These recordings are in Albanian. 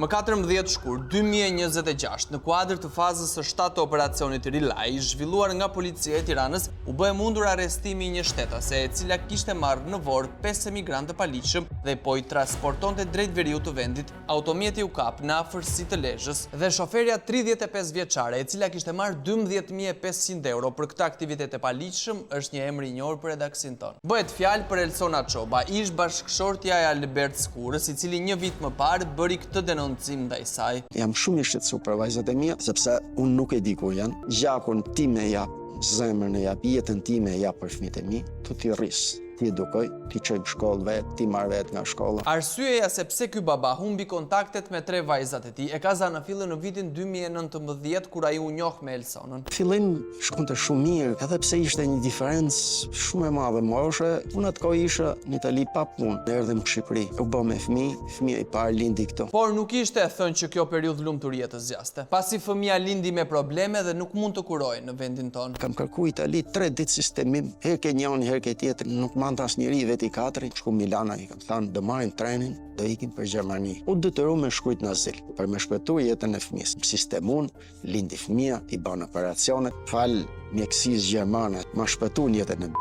Më 14 shkurt 2026, në kuadër të fazës së 7 të operacionit Relay, zhvilluar nga policia e Tiranës, u bë mundur arrestimi i një shtetase, e cila kishte marrë në vorë 5 emigrantë të paligjshëm dhe po i transportonte drejt veriut të vendit. Automjeti u kap në afërsi të Lezhës dhe shoferja 35 vjeçare, e cila kishte marrë 12.500 euro për këtë aktivitet e paligjshëm, është një emër i njohur për redaksin tonë. Bëhet fjalë për Elsona Çoba, ish bashkëshortja e Albert Skurës, i cili një vit më parë bëri këtë denoncim ndaj saj. Jam shumë i shqetësuar për vajzat e mia, sepse unë nuk e di ku janë. Gjakun tim e jap, zemrën e jap, jetën time e jap për fëmijët e mi, ti rris. Ti edukoj, ti çoj në shkollë vet, ti marr vet nga shkolla. Arsyeja sepse ky baba humbi kontaktet me 3 vajzat e tij e ka zanafillë në vitin 2019 kur ai u njoh me Elsonën. Fillim shkonte shumë mirë, edhe pse ishte një diferencë shumë e madhe moshe. Unë atë kohë isha në Itali pa punë, erdhem në Shqipëri. U bë me fëmijë i parë lindi këtu. Por nuk ishte e thënë që kjo periudhë lumturie të zgjaste, pasi fëmia lindi me probleme dhe nuk mund të kurohej në vendin tonë. Kam kërkuar Itali 3 ditë sistemim, herë ke njëri, herë ke tjetri, nuk tas njëri veti 4, shku Milana, i kam thënë, do marrim trenin, do ikim për Gjermani. U detyru me shkujt në azil, për me shpëtuar jetën e fëmijës. Sistemun, lindi fëmia, i bën operacionet, fal mjekësisë gjermane, ma shpëtuan jetën e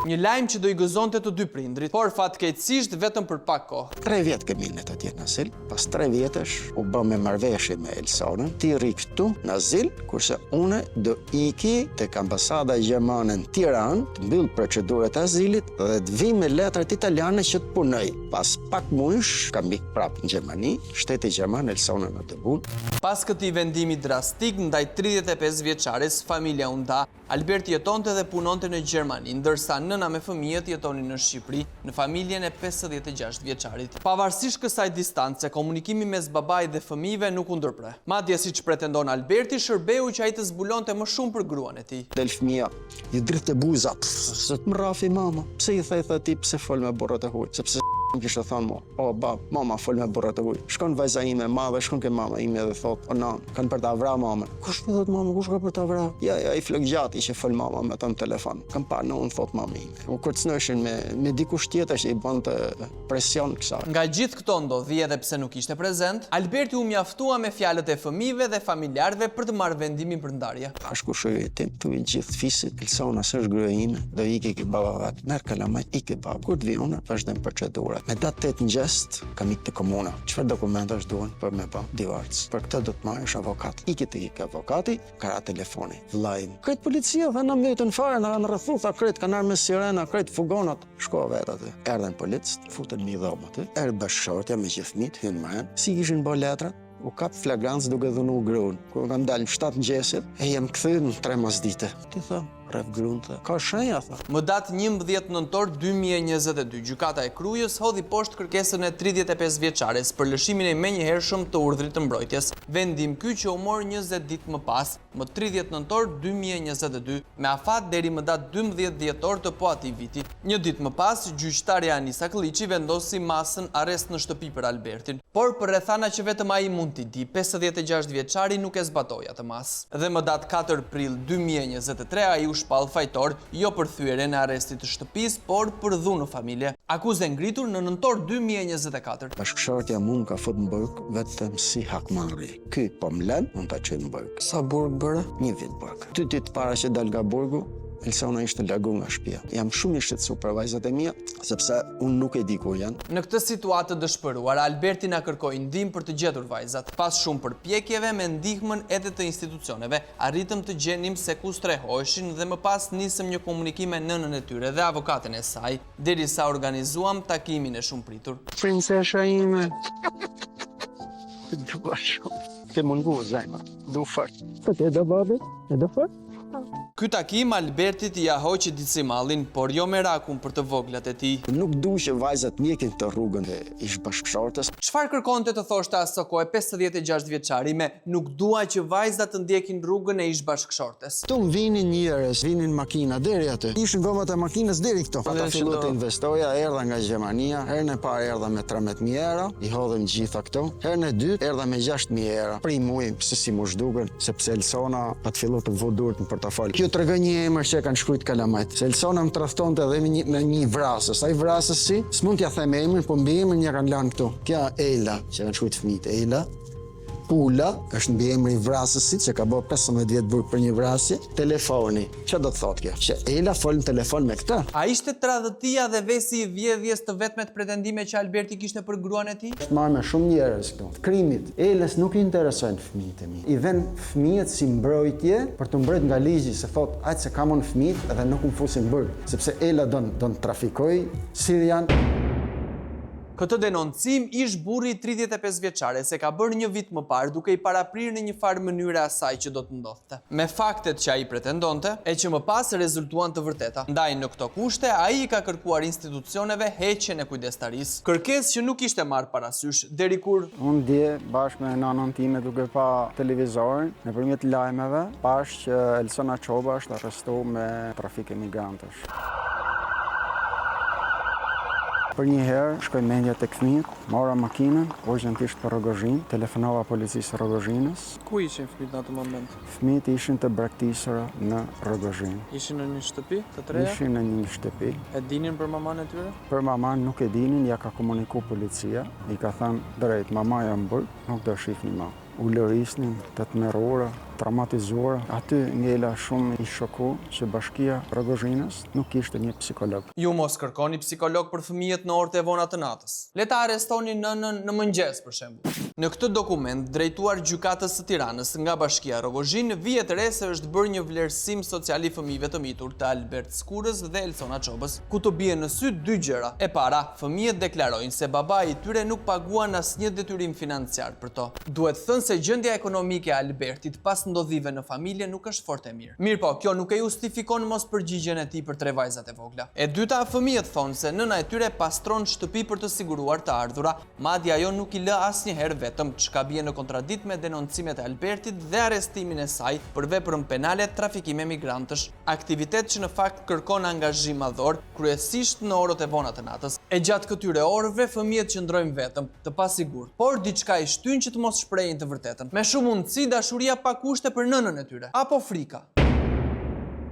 Një lajm që do i gëzonte të dy prindrit, por fatkeqësisht vetëm për pak kohë. 3 vjet kemi në të tjetë në azil, pas 3 vjetësh u bë me marrëveshje me Elsonën, ti rri këtu në azil, kurse une do iki tek ambasada gjermane në Tiranë, të mbyll procedurat e azilit dhe të vi me letrat italiane që të punoj. Pas pak muajsh kam ikë prapë në Gjermani, shteti gjerman Elsonën në debut. Pas këtij vendimi drastik ndaj 35 vjeçares, familja u nda. Albert jetonte dhe punonte në Gjermani, ndërsa nëna me fëmijët jetonin në Shqipëri, në familjen e 56 vjeçarit. Pavarësisht kësaj distance, komunikimi mes babait dhe fëmijëve nuk u ndërprer. Madje siç pretendon Alberti, shërbeu që ai të zbulonte më shumë për gruan e tij. Del fëmia, i dritë buza, se të më rafi mama. Pse i thej ti pse fol me burrat e huaj? Sepse më kishte thënë mua, o bab, mama fol me burrat e huaj. Shkon vajza ime e madhe, shkon ke mama ime dhe thot, o nan, kanë për ta vrarë mamën. Kush më thot mama, kush ka për ta vrarë? Ja, i flok gjati që fol mama me ton telefon. Kam pa në unë thot mama ime. U kërcënoshin me dikush tjetër që i bënte presion kësaj. Nga gjithë këto ndodhi, edhe pse nuk ishte prezent, Alberti u mjaftua me fjalët e fëmijëve dhe familjarëve për të marrë vendimin për ndarje. Ashtu shëri tim, tu i gjithë fisit, Elsona s'është gruaja ime, do iki ke baba vet. Merr kalamaj iki baba. Kur të vi unë, vazhdojmë procedurat. Me datë 8 mëngjes kam ikë te komuna. Çfarë dokumentash duhen për me bë divorc? Për këtë do të marrësh avokat. Iki te avokati, kara telefoni. Vllai. Kret policia dha na mbetën fare, na kanë rrethu, tha kret kanë armë sirena, kret fugonat. Shko vet aty. Erdhën policë, futën në dhomë aty. Erdhë bashkëshortja me gjithë fëmijët, hyn më hen. Si kishin bë letrat? U kap flagrancë duke dhunu gruan. Kur kam dalë në 7 mëngjesit, e jam kthyer në 3 masdite. Ti tha, rreth gruan tha. Ka shenja tha. Më datë 11 nëntor 2022, gjykata e Krujës hodhi poshtë kërkesën e 35 vjeçares për lëshimin e menjëhershëm të urdhrit të mbrojtjes. Vendim ky që u mor 20 ditë më pas, më 30 nëntor 2022, me afat deri më datë 12 dhjetor të po atij viti. Një ditë më pas, gjyqtarja Anisa Klliçi vendosi masën arrest në shtëpi për Albertin, por për rrethana që vetëm ai mund t'i di, 56 vjeçari nuk e zbatoi atë masë. Dhe më datë 4 prill 2023 ai u shpall fajtor, jo për thyerjen e arrestit të shtëpisë, por për dhunë në familje. Akuzë ngritur në nëntor 2024. Bashkëshortja mund ka fut në burg vetëm si hakmarrje. Ky po më lën, unë ta çoj në burg. Sa burg bëre? 1 vit burg. 2 ditë para që dal nga burgu, Elsona ishte largu nga shtëpia. Jam shumë i shqetësuar për vajzat e mia, sepse unë nuk e di ku janë. Në këtë situatë të dëshpëruar, Alberti na kërkoi ndihmë për të gjetur vajzat. Pas shumë përpjekjeve me ndihmën edhe të institucioneve, arritëm të gjenim se ku strehoheshin dhe më pas nisëm një komunikim me nënën e tyre dhe avokatin e saj, derisa organizuam takimin e shumëpritur. Princesha ime. Dua shumë. Ke mungu zemra. Du fort. Të do babi? E do fort? Ky takim Albertit i hoqi Dicimallin, por jo merakun për të voglat e tij. Nuk du që vajzat ndjekin të rrugën e ish bashkëshortes. Çfarë kërkonte të thoshte asë kohë 56 vjeçari me nuk dua që vajzat të ndjekin rrugën e ish bashkëshortes. Tu vinin njerëz, vinin makina deri aty. Ishin gomat e makinës deri këto. Ata filluan të investoja, erdha nga Gjermania, herën e parë erdha me 13.000 euro, i hodhëm gjitha këto. Herën e dytë erdha me 6.000 euro. Pri muaj pse si më zhdukën, sepse Elsona pat filluar të vë durrën për portofol. Kjo tregon një emër që e kanë shkruajt kalamajt. Se Elsona më tradhtonte edhe në një vrasës. Ai vrasësi, s'mund t'ja them emrin, po mbi emrin ja kanë lënë këtu. Kja Ela, që kanë shkruajt fëmijët, Ela. Pula është mbi emri i vrasësit, që ka bërë 15 vjet burg për një vrasje. Telefoni. Çfarë do të thotë kjo? Që Ela fol në telefon me këtë. A ishte tradhëtia dhe vesi i vjedhjes të vetmet pretendime që Alberti kishte për gruan e tij? Është marrë me shumë njerëz këtu. Krimit. Elës nuk i interesojnë fëmijët e mi. I vën fëmijët si mbrojtje për të mbrojtur nga ligji, se thotë, aq se kam unë fëmijët edhe nuk më fusin burg, sepse Ela don trafikoj Sirian. Këtë denoncim ish burri 35 vjeçare se ka bërë një vit më parë duke i paraprirë në një farë mënyre asaj që do të ndodhte. Me faktet që ai pretendonte, e që më pas rezultuan të vërteta. Ndaj në këto kushte, ai ka kërkuar institucioneve heqjen e kujdestarisë. Kërkesë që nuk ishte marrë parasysh deri kur Unë dje bashkë me nanën time duke pa televizorin, nëpërmjet lajmeve, pash që Elsona Çoba është arrestuar me trafik e migrantësh. Për një herë, shkoj mendja tek fëmijët, mora makinën, urgjentisht për Rogozhin, telefonova policisë Rogozhinës. ku ishin fëmijët në atë moment? Fëmijët ishin të braktisura në Rogozhin. Ishin në një shtëpi të Ishin në një shtëpi. E dinin për maman e tyre? Për maman nuk e dinin, ja ka komuniku policia, i ka thënë drejt, mamaja më burg, nuk do shihni më. U lërisnin, të tmerrura, traumatizuara. Aty ngela shumë i shoku që bashkia Rogozhinës nuk kishte një psikolog. Ju mos kërkoni psikolog për fëmijët në orët e vona të natës. Le ta arrestoni nënën në mëngjes për shembull. Në këtë dokument drejtuar gjykatës së Tiranës nga bashkia Rogozhin vihet re se është bërë një vlerësim social i fëmijëve të mitur të Albert Skurës dhe Elsona Çobës, ku të bien në sy dy gjëra. E para, fëmijët deklarojnë se babai i tyre nuk paguan asnjë detyrim financiar për to. Duhet thënë se gjendja ekonomike e Albertit pas ndodhive në familje nuk është fort e mirë. Mirë po, kjo nuk e justifikon mos përgjigjen e tij për 3 vajzat e vogla. E dyta, fëmijët thonë se nëna e tyre pastron shtëpi për të siguruar të ardhura, madje ajo nuk i lë asnjëherë vetëm, çka bie në kontradikt me denoncimet e Albertit dhe arrestimin e saj për veprën penale trafikime migrantësh, aktivitet që në fakt kërkon angazhim madhor, kryesisht në orët e vona të natës. E gjatë këtyre orëve fëmijët qëndrojnë vetëm, të pasigurt, por diçka i shtyn që të mos shprehin të vërtetën. Me shumë mundësi dashuria pa kushte për nënën e tyre, apo frika.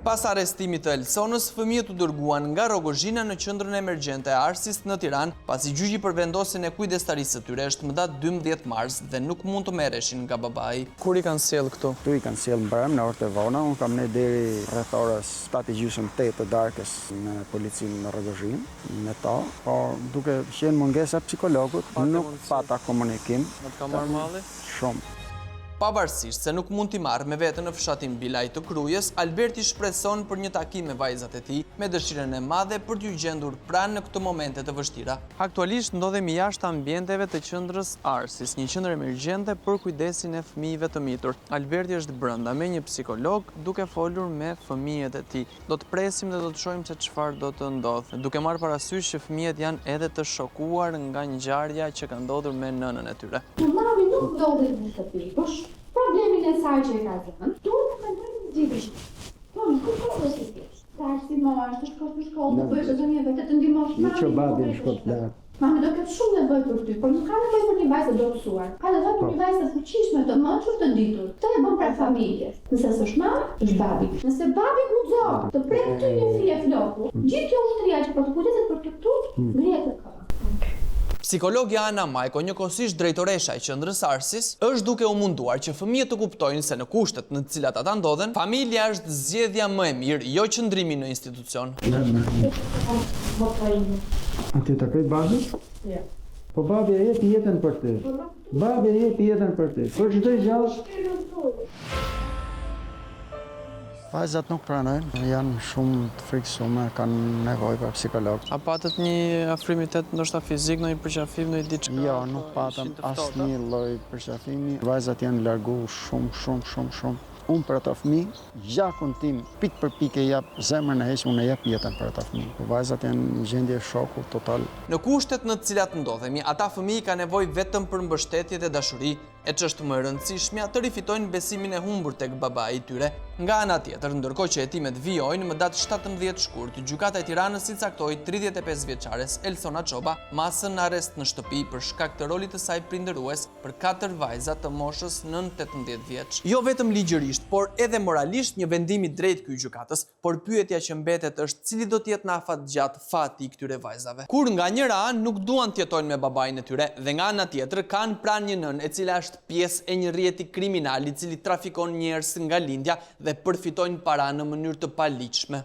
Pas arrestimit të Elsonës, fëmijët u dërguan nga Rogozhina në qendrën emergjente e Arsis në Tiranë, pasi gjyqi për vendosjen e kujdestarisë së tyre është më datë 12 mars dhe nuk mund të merreshin nga babai. Kur i kanë sjell këtu? Tu i kanë sjell mbrëm në orët e vona, unë kam ne deri rreth orës 7:30 të darkës në policinë në Rogozhin, me ta, por duke qenë mungesa psikologut, nuk pata komunikim. Në të ka marrë malli? Shumë. Pavarësisht se nuk mund t'i marrë me veten në fshatin Bilaj të Krujës, Alberti shpreson për një takim me vajzat e tij, me dëshirën e madhe për t'u gjendur pranë në këto momente të vështira. Aktualisht ndodhemi jashtë ambienteve të qendrës Arsis, një qendër emergjente për kujdesin e fëmijëve të mitur. Alberti është brenda me një psikolog duke folur me fëmijët e tij. Do të presim dhe do të shohim se çfarë do të ndodhë, duke marrë parasysh që fëmijët janë edhe të shokuar nga ngjarja që ka ndodhur me nënën e tyre. Mami nuk ndodhet në shtëpi, po problemin e saj që e ka zënë, duhet të mendojmë në gjithë. Po, nuk ka përshtypje. Ka arsimor, të shkosh në shkollë, të bësh zonjë vetë të ndihmosh Në çobabi në shkollë të lartë. Mami do ketë shumë nevojë për ty, por nuk ka nevojë për një vajzë të dobësuar. Ka nevojë për një vajzë të fuqishme, të mençur, të ditur. Këtë e bën pra familjes. Nëse s'është mama, është babi. Nëse babi guxon të prek ty një fije floku, gjithë kjo ushtria që po të kujdeset për këtu, ngrihet të kohë. Psikologja Ana Majko, njëkohësisht drejtoresha e qendrës Arsis, është duke u munduar që fëmijët të kuptojnë se në kushtet në të cilat ata ndodhen, familja është zgjedhja më e mirë, jo qëndrimi në institucion. Ti të krejt babi? Jo. Po babi e jep jetën për ty. Babi e jep jetën për ty. Për çdo gjallë. Vajzat nuk pranojnë, janë shumë të frikësuar, kanë nevojë për psikolog. A patët një afrimitet ndoshta fizik, në një përqafim, në një diçka? Jo, nuk patëm asnjë lloj përqafimi. Vajzat janë largu shumë. Unë për ato fëmijë, gjakun tim pik për pikë jap zemrën e heq, unë jap jetën për ato fëmijë. Vajzat janë në gjendje shoku total. Në kushtet në të cilat ndodhemi, ata fëmijë kanë nevojë vetëm për mbështetje dhe dashuri, E ç'është më e rëndësishmja të rifitojnë besimin e humbur tek babai i tyre. Nga ana tjetër, ndërkohë që hetimet vijojnë, më datë 17 shkurt, gjykata e Tiranës i caktoi 35 vjeçares Elsona Çoba masën në arrest në shtëpi për shkak të rolit të saj prindërues për 4 vajza të moshës nën 18 vjeç. Jo vetëm ligjërisht, por edhe moralisht një vendim i drejtë ky gjykatës, por pyetja që mbetet është cili do të jetë në afatgjatë fati i këtyre vajzave. Kur nga njëra anë nuk duan të jetojnë me babain e tyre dhe nga ana tjetër kanë pranë një nën e cila është pjesë e një rrjeti kriminal i cili trafikon njerëz nga lindja dhe përfitojnë para në mënyrë të paligjshme.